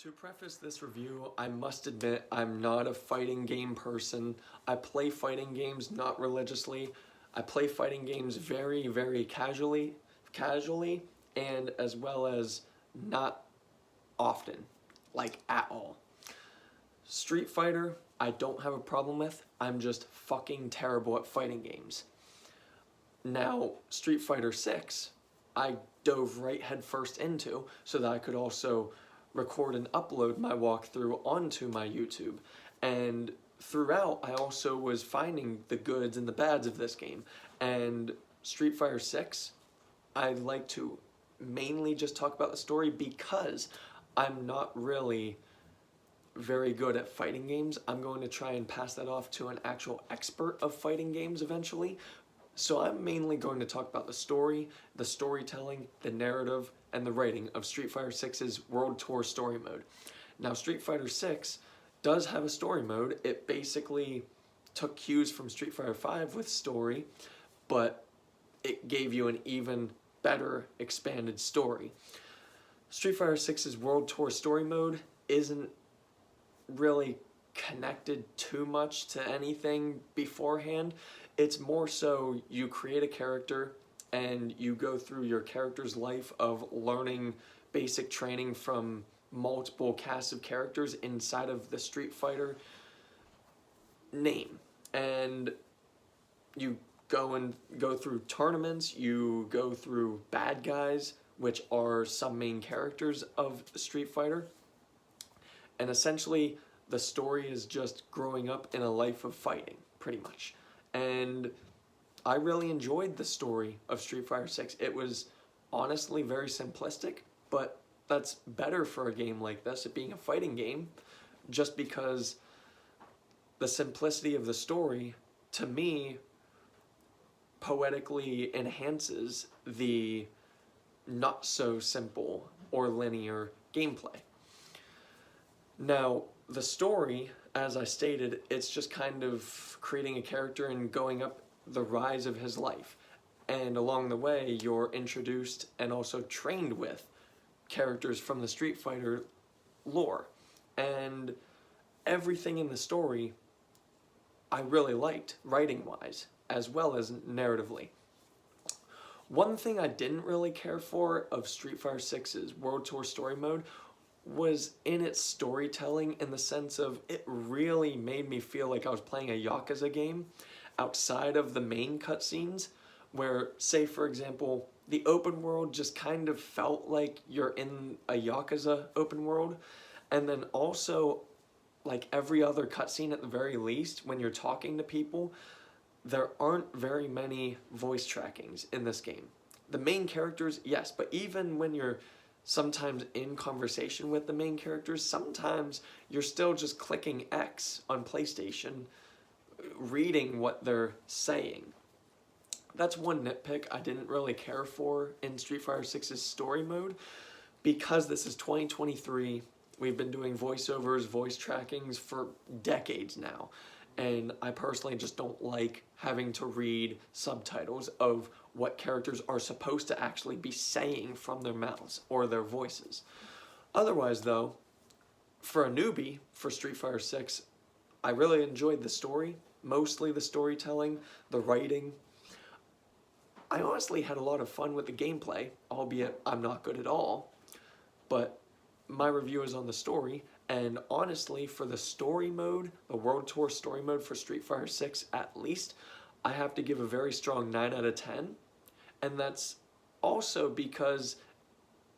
To preface this review, I must admit I'm not a fighting game person. I play fighting games not religiously. I play fighting games very, very casually, and as well as not often, like at all. Street Fighter, I don't have a problem with. I'm just fucking terrible at fighting games. Now, Street Fighter 6, I dove right headfirst into so that I could also record and upload my walkthrough onto my YouTube. And throughout, I also was finding the goods and the bads of this game. And Street Fighter 6, I like to mainly just talk about the story because I'm not really very good at fighting games. I'm going to try and pass that off to an actual expert of fighting games eventually. So I'm mainly going to talk about the story, the storytelling, the narrative, and the writing of Street Fighter 6's World Tour Story Mode. Now, Street Fighter 6 does have a story mode. It basically took cues from Street Fighter 5 with story, but it gave you an even better expanded story. Street Fighter 6's World Tour Story Mode isn't really connected too much to anything beforehand. It's more so you create a character and you go through your character's life of learning basic training from multiple casts of characters inside of the Street Fighter name. And you go through tournaments, you go through bad guys, which are some main characters of Street Fighter. And essentially, the story is just growing up in a life of fighting, pretty much. And I really enjoyed the story of Street Fighter 6. It was honestly very simplistic, but that's better for a game like this, it being a fighting game, just because the simplicity of the story, to me, poetically enhances the not so simple or linear gameplay. Now, the story, as I stated, it's just kind of creating a character and going up the rise of his life. And along the way, you're introduced and also trained with characters from the Street Fighter lore. And everything in the story I really liked, writing-wise, as well as narratively. One thing I didn't really care for of Street Fighter 6's World Tour Story Mode was in its storytelling, in the sense of it really made me feel like I was playing a Yakuza game outside of the main cutscenes, where, say for example, the open world just kind of felt like you're in a Yakuza open world, and then also, like every other cutscene at the very least, when you're talking to people, there aren't very many voice trackings in this game. The main characters, yes, but even when you're sometimes in conversation with the main characters, sometimes you're still just clicking X on PlayStation, reading what they're saying. That's one nitpick I didn't really care for in Street Fighter 6's story mode. Because this is 2023, we've been doing voiceovers, voice trackings for decades now. And I personally just don't like having to read subtitles of what characters are supposed to actually be saying from their mouths or their voices. Otherwise though, for a newbie for Street Fighter 6, I really enjoyed the story, mostly the storytelling, the writing. I honestly had a lot of fun with the gameplay, albeit I'm not good at all, but my review is on the story. And honestly, for the story mode, the World Tour story mode for Street Fighter 6 at least, I have to give a very strong 9 out of 10. And that's also because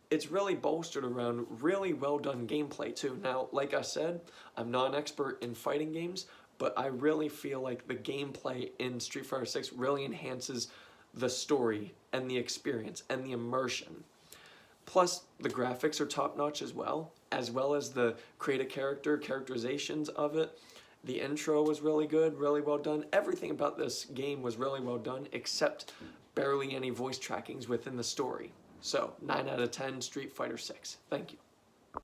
it's really bolstered around really well done gameplay too. Now, like I said, I'm not an expert in fighting games, but I really feel like the gameplay in Street Fighter 6 really enhances the story and the experience and the immersion. Plus, the graphics are top-notch as well as the create a character, characterizations of it. The intro was really good, really well done. Everything about this game was really well done, except barely any voice trackings within the story. So, 9 out of 10, Street Fighter 6. Thank you.